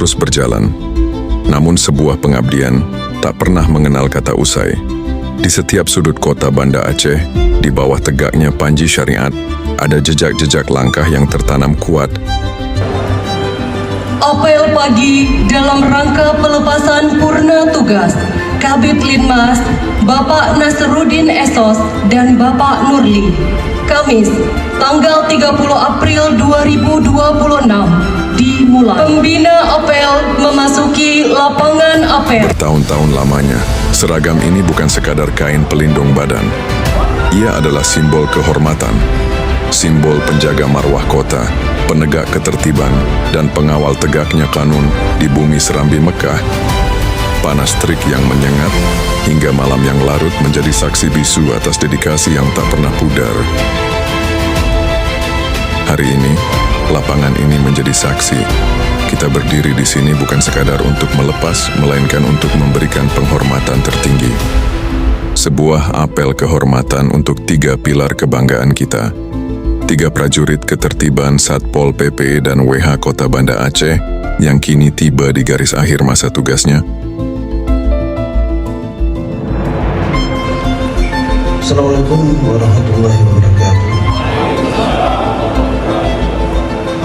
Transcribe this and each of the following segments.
terus berjalan. Namun sebuah pengabdian tak pernah mengenal kata usai. Di setiap sudut kota Banda Aceh, di bawah tegaknya panji syariat, ada jejak-jejak langkah yang tertanam kuat. Apel pagi dalam rangka pelepasan purna tugas Kabid Linmas Bapak Nasruddin Esos dan Bapak Nurli. Kamis, tanggal 30 April 2026 dimulai. Pembina apel memasuki lapangan apel. Bertahun-tahun lamanya, seragam ini bukan sekadar kain pelindung badan. Ia adalah simbol kehormatan, simbol penjaga marwah kota, penegak ketertiban, dan pengawal tegaknya kanun di bumi serambi Mekah. Panas terik yang menyengat, hingga malam yang larut menjadi saksi bisu atas dedikasi yang tak pernah pudar. Hari ini, lapangan ini menjadi saksi. Kita berdiri di sini bukan sekadar untuk melepas, melainkan untuk memberikan penghormatan tertinggi. Sebuah apel kehormatan untuk 3 pilar kebanggaan kita. 3 prajurit ketertiban Satpol PP dan WH Kota Banda Aceh yang kini tiba di garis akhir masa tugasnya. Assalamualaikum warahmatullahi wabarakatuh.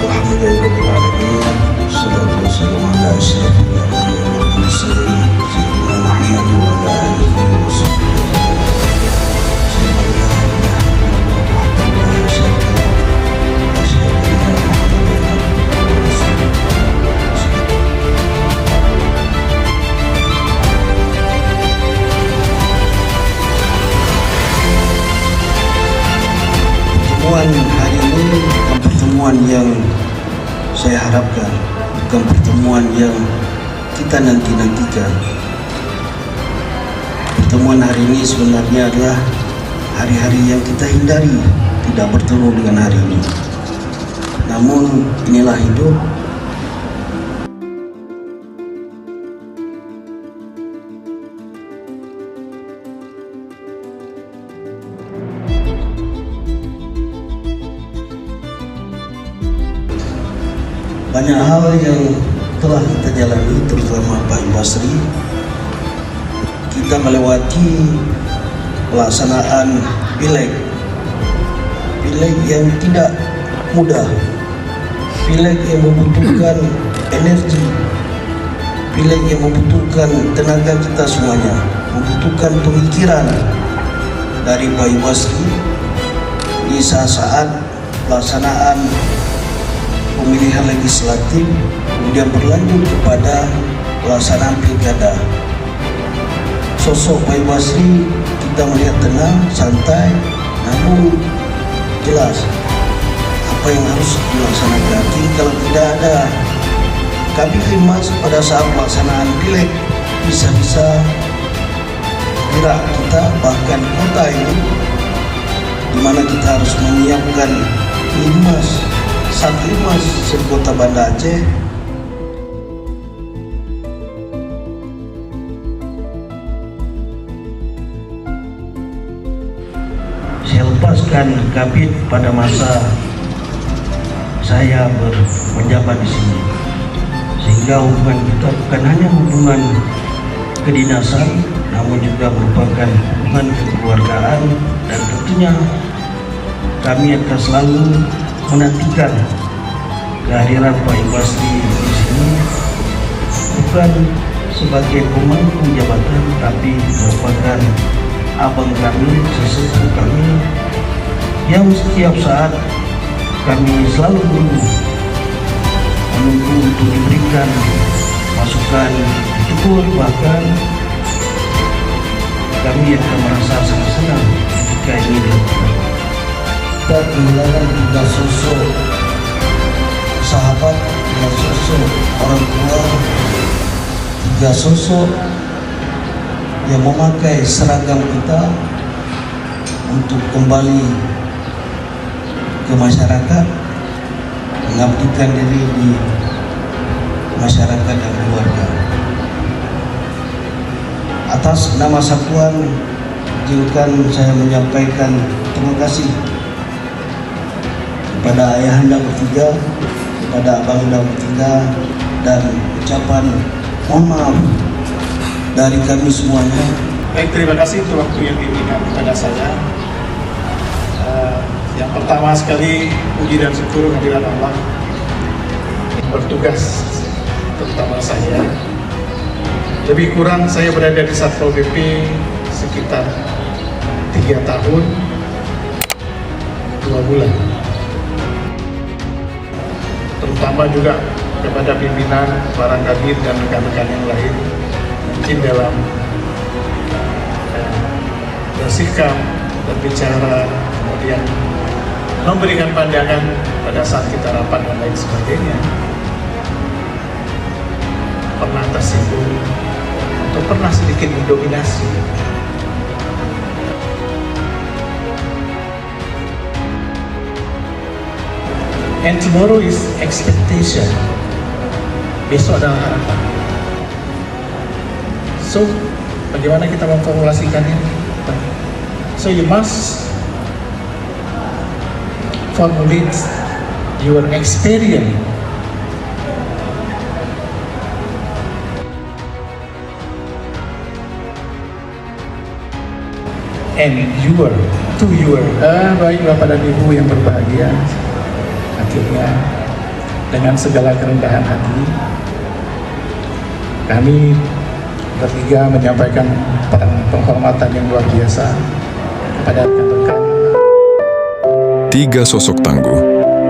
Alhamdulillahirrahmanirrahim. Assalatu wassalamu ala asyrafil anbiya'i wal mursalin sayyidina Muhammad wa ala alihi wa sahbihi. Pertemuan hari ini bukan pertemuan yang saya harapkan, bukan pertemuan yang kita nanti-nantikan. Pertemuan hari ini sebenarnya adalah hari-hari yang kita hindari tidak bertemu dengan hari ini. Namun inilah hidup. Banyak hal yang telah kita jalani, terutama Pak Basri. Kita melewati pelaksanaan pileg yang tidak mudah, pileg yang membutuhkan energi, pileg yang membutuhkan tenaga kita semuanya, membutuhkan pemikiran dari Pak Basri di saat-saat pelaksanaan pemilihan legislatif, kemudian berlanjut kepada pelaksanaan pilkada. Sosok Pak Basri kita melihat tenang, santai, namun jelas apa yang harus dilaksanakan. Kalau tidak ada Kabid Linmas pada saat pelaksanaan pileg, bisa-bisa gerak kita, bahkan kota ini, di mana kita harus menyiapkan Linmas, Satlimas sekota Banda Aceh. Saya lepaskan Kabid pada masa saya menjabat di sini, sehingga hubungan kita bukan hanya hubungan kedinasan, namun juga merupakan hubungan kekeluargaan, dan tentunya kami akan selalu menantikan kehadiran Pak Basri di sini bukan sebagai pemangku jabatan, tapi merupakan abang kami, sesepuh kami yang setiap saat kami selalu menunggu untuk diberikan masukan, ditegur, bahkan kami akan merasa sangat senang ketika ini dilakukan. Kita kehilangan 3 sosok sahabat, 3 sosok orang tua, 3 sosok yang memakai seragam kita untuk kembali ke masyarakat, mengabdikan diri di masyarakat dan keluarga. Atas nama Satuan, izinkan saya menyampaikan terima kasih kepada ayahanda bertiga, kepada abanganda bertiga, dan ucapan mohon maaf dari kami semuanya. Baik, terima kasih untuk waktu yang diberikan kepada saya. Yang pertama sekali, puji dan syukur kehadirat Allah bertugas, terutama saya. Lebih kurang saya berada di Satpol PP sekitar 3 tahun 2 bulan. Terutama juga kepada pimpinan, para kabin dan rekan-rekan yang lain, mungkin dalam bersikap, berbicara, kemudian memberikan pandangan pada saat kita rapat dan lain sebagainya, pernah tersinggung atau pernah sedikit mendominasi. And tomorrow is expectation. Besok adalah harapan. So, bagaimana kita memformulasikannya? So you must formulate your experience and your baik Bapak dan Ibu yang berbahagia, akhirnya dengan segala kerendahan hati kami bertiga menyampaikan penghormatan yang luar biasa kepada rekan-rekan. 3 sosok tangguh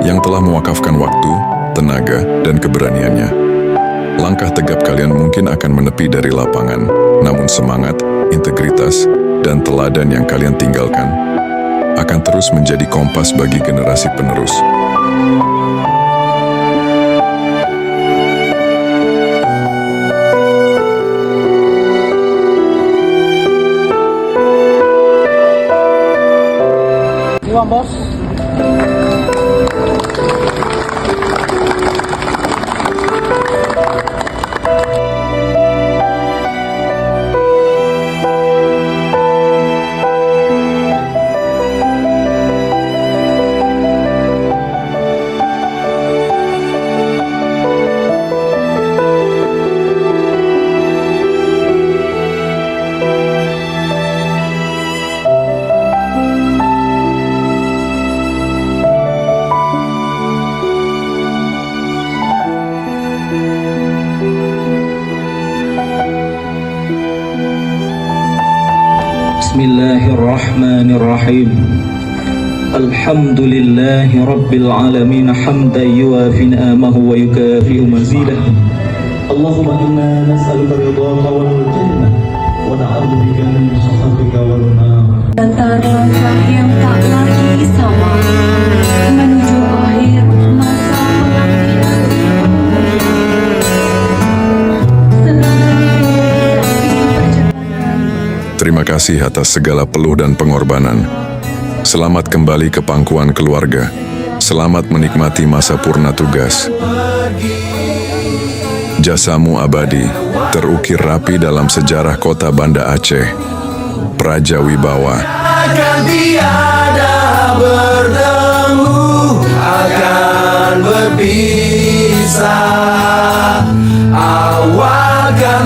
yang telah mewakafkan waktu, tenaga, dan keberaniannya. Langkah tegap kalian mungkin akan menepi dari lapangan, namun semangat, integritas, dan teladan yang kalian tinggalkan akan terus menjadi kompas bagi generasi penerus. Iwan Bos. Bismillahirrahmanirrahim. Alhamdulillahi Rabbil Alamin hamdan yuwafi ni'amahu wa yukafi'u mazidah. Allahumma inna nas'aluka ridhaka wal jannah wa na'udzu bika min sakhatika wan nar. Antara langkah yang tak lagi sama menuju akhir masa pengabdian. Terima kasih atas segala peluh dan pengorbanan. Selamat kembali ke pangkuan keluarga. Selamat menikmati masa purna tugas. Jasamu abadi, terukir rapi dalam sejarah kota Banda Aceh. Praja Wibawa. Akan tiada bertemu, akan berpisah, awal kan